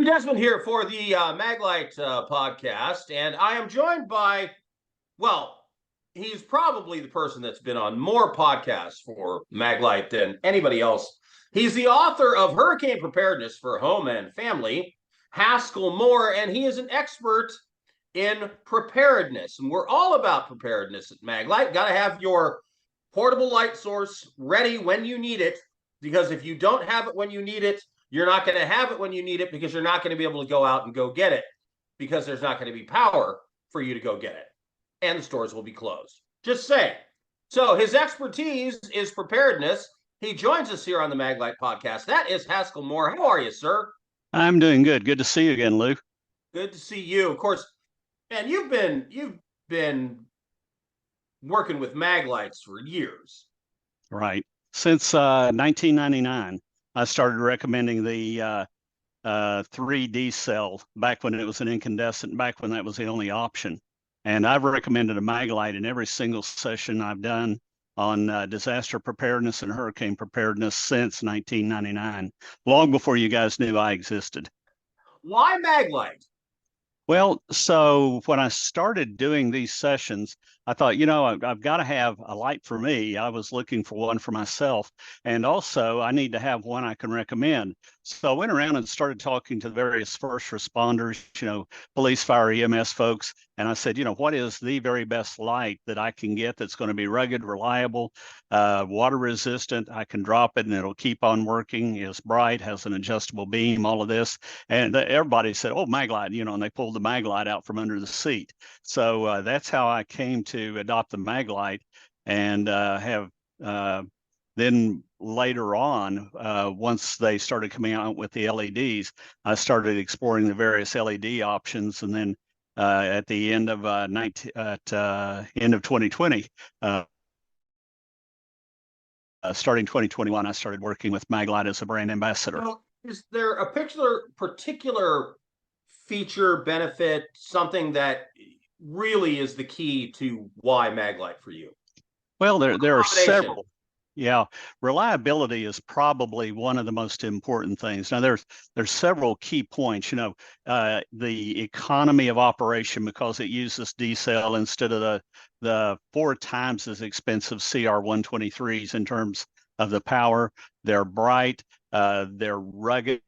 Desmond here for the Maglite podcast, and I am joined by, well, he's probably the person that's been on more podcasts for Maglite than anybody else. He's the author of Hurricane Preparedness for Home and Family, Haskell Moore, and he is an expert in preparedness. And we're all about preparedness at Maglite. Got to have your portable light source ready when you need it, because if you don't have it when you need it, you're not going to have it when you need it, because you're not going to be able to go out and go get it, because there's not going to be power for you to go get it. And the stores will be closed. Just saying. So his expertise is preparedness. He joins us here on the Maglite podcast. That is Haskell Moore. How are you, sir? I'm doing good. Good to see you again, Lou. Good to see you. Of course, man, you've been working with Maglites for years. Right. Since 1999, I started recommending the 3D cell back when it was an incandescent, back when that was the only option. And I've recommended a Maglite in every single session I've done on disaster preparedness and hurricane preparedness since 1999, long before you guys knew I existed. Why Maglite? Well, so when I started doing these sessions, I thought, I've got to have a light for me. I was looking for one for myself. And also, I need to have one I can recommend. So I went around and started talking to the various first responders, police, fire, EMS folks. And I said, what is the very best light that I can get that's going to be rugged, reliable, water resistant? I can drop it and it'll keep on working. It's bright, has an adjustable beam, all of this. And everybody said, oh, Maglite, and they pulled the Maglite out from under the seat. So that's how I came to adopt the Maglite, and have then later on, once they started coming out with the LEDs, I started exploring the various LED options, and then at the end of end of 2020, starting 2021, I started working with Maglite as a brand ambassador. So is there a particular feature, benefit, something that really is the key to why Maglite for you? Well, there are several. Yeah, reliability is probably one of the most important things. Now, there's several key points. The economy of operation, because it uses D-cell instead of the 4 times as expensive CR123s in terms of the power. They're bright. They're rugged.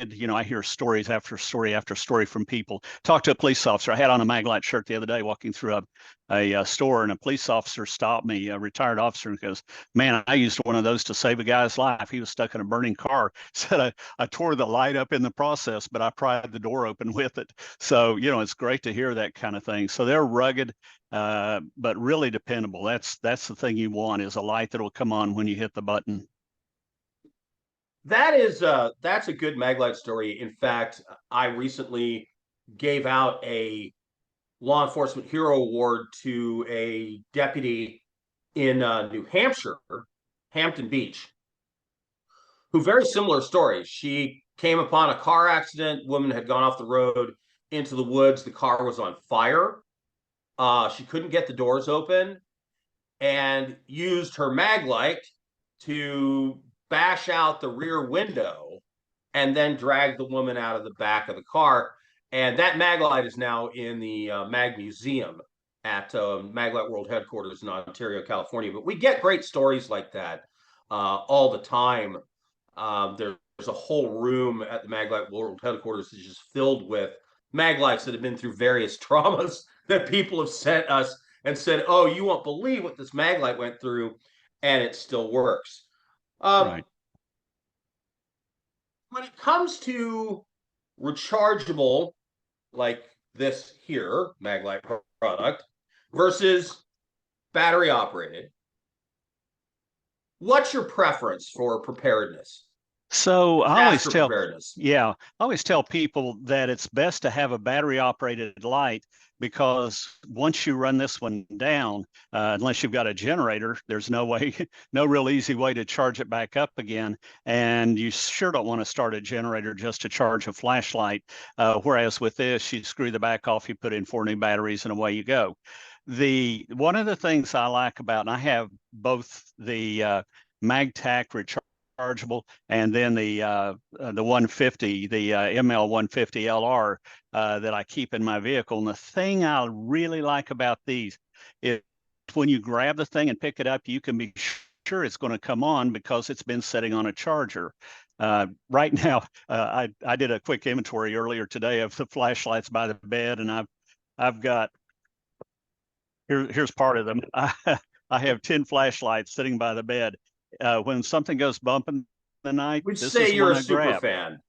I hear stories after story after story from people. Talked to a police officer. I had on a Maglite shirt the other day walking through a store, and a police officer stopped me, a retired officer, and goes, man, I used one of those to save a guy's life. He was stuck in a burning car. Said I tore the light up in the process, but I pried the door open with it. So, it's great to hear that kind of thing. So they're rugged, but really dependable. That's the thing you want, is a light that will come on when you hit the button. That's a good Maglite story. In fact, I recently gave out a law enforcement hero award to a deputy in New Hampshire, Hampton Beach, who, very similar story. She came upon a car accident. Woman had gone off the road into the woods. The car was on fire. She couldn't get the doors open, and used her Maglite to bash out the rear window and then drag the woman out of the back of the car. And that Maglite is now in the Mag Museum at Maglite World Headquarters in Ontario, California. But we get great stories like that all the time. There's a whole room at the Maglite World Headquarters that's just filled with Maglites that have been through various traumas that people have sent us and said, oh, you won't believe what this Maglite went through, and it still works. Right. When it comes to rechargeable, like this here, Maglite product, versus battery operated, what's your preference for preparedness? So I always tell people that it's best to have a battery operated light, because once you run this one down, unless you've got a generator, there's no real easy way to charge it back up again. And you sure don't want to start a generator just to charge a flashlight. Whereas with this, you screw the back off, you put in 4 new batteries, and away you go. One of the things I like about, and I have both the MagTac rechargeable, and then the 150, the ML 150 LR that I keep in my vehicle. And the thing I really like about these is when you grab the thing and pick it up, you can be sure it's going to come on because it's been sitting on a charger. Right now, I did a quick inventory earlier today of the flashlights by the bed, and I've got here's part of them. I have 10 flashlights sitting by the bed. When something goes bump in the night, Would this say is the you're one a I super grab. fan.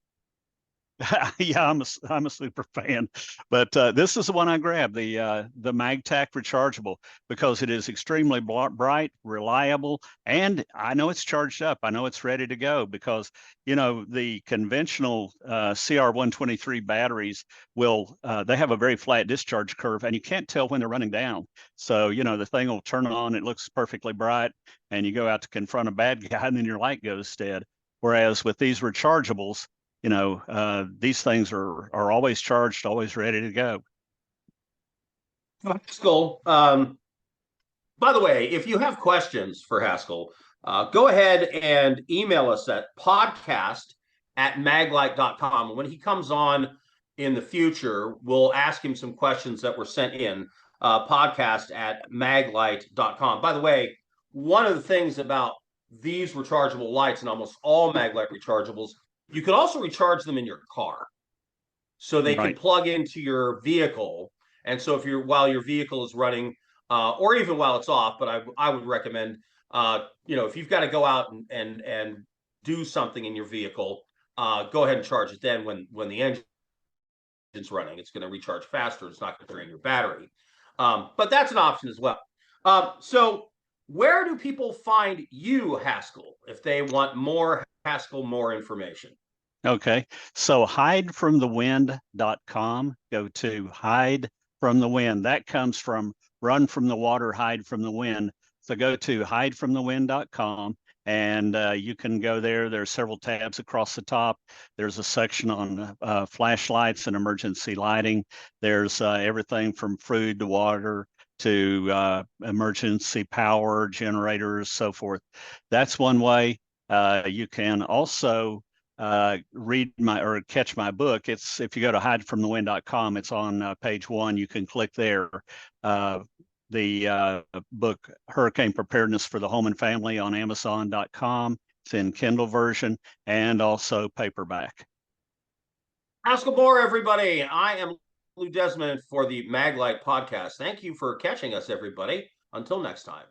Yeah, I'm a super fan, but this is the one I grabbed, the MagTac rechargeable, because it is extremely bright, reliable, and I know it's charged up. I know it's ready to go because the conventional CR123 batteries will they have a very flat discharge curve, and you can't tell when they're running down. So the thing will turn on, it looks perfectly bright, and you go out to confront a bad guy, and then your light goes dead. Whereas with these rechargeables, these things are always charged, always ready to go. Haskell, by the way, if you have questions for Haskell, go ahead and email us at podcast@maglite.com. When he comes on in the future, we'll ask him some questions that were sent in, podcast@maglite.com. By the way, one of the things about these rechargeable lights and almost all Maglite rechargeables, you can also recharge them in your car. So they can Right. plug into your vehicle. And so if while your vehicle is running, or even while it's off, but I would recommend, if you've got to go out and do something in your vehicle, go ahead and charge it then when the engine's running. It's going to recharge faster. It's not going to drain your battery. But that's an option as well. So where do people find you, Haskell, if they want more Haskell Moore information? Okay. So hidefromthewind.com. Go to hide from the wind. That comes from run from the water, hide from the wind. So go to hidefromthewind.com, and you can go there. There are several tabs across the top. There's a section on flashlights and emergency lighting. There's everything from food to water to emergency power generators, so forth. That's one way. You can also read or catch my book. It's if you go to hidefromthewind.com, it's on page 1. You can click there. The book Hurricane Preparedness for the Home and Family on Amazon.com. It's in Kindle version and also paperback. Haskell Moore, everybody. I am Lou Desmond for the Maglite podcast. Thank you for catching us, everybody. Until next time.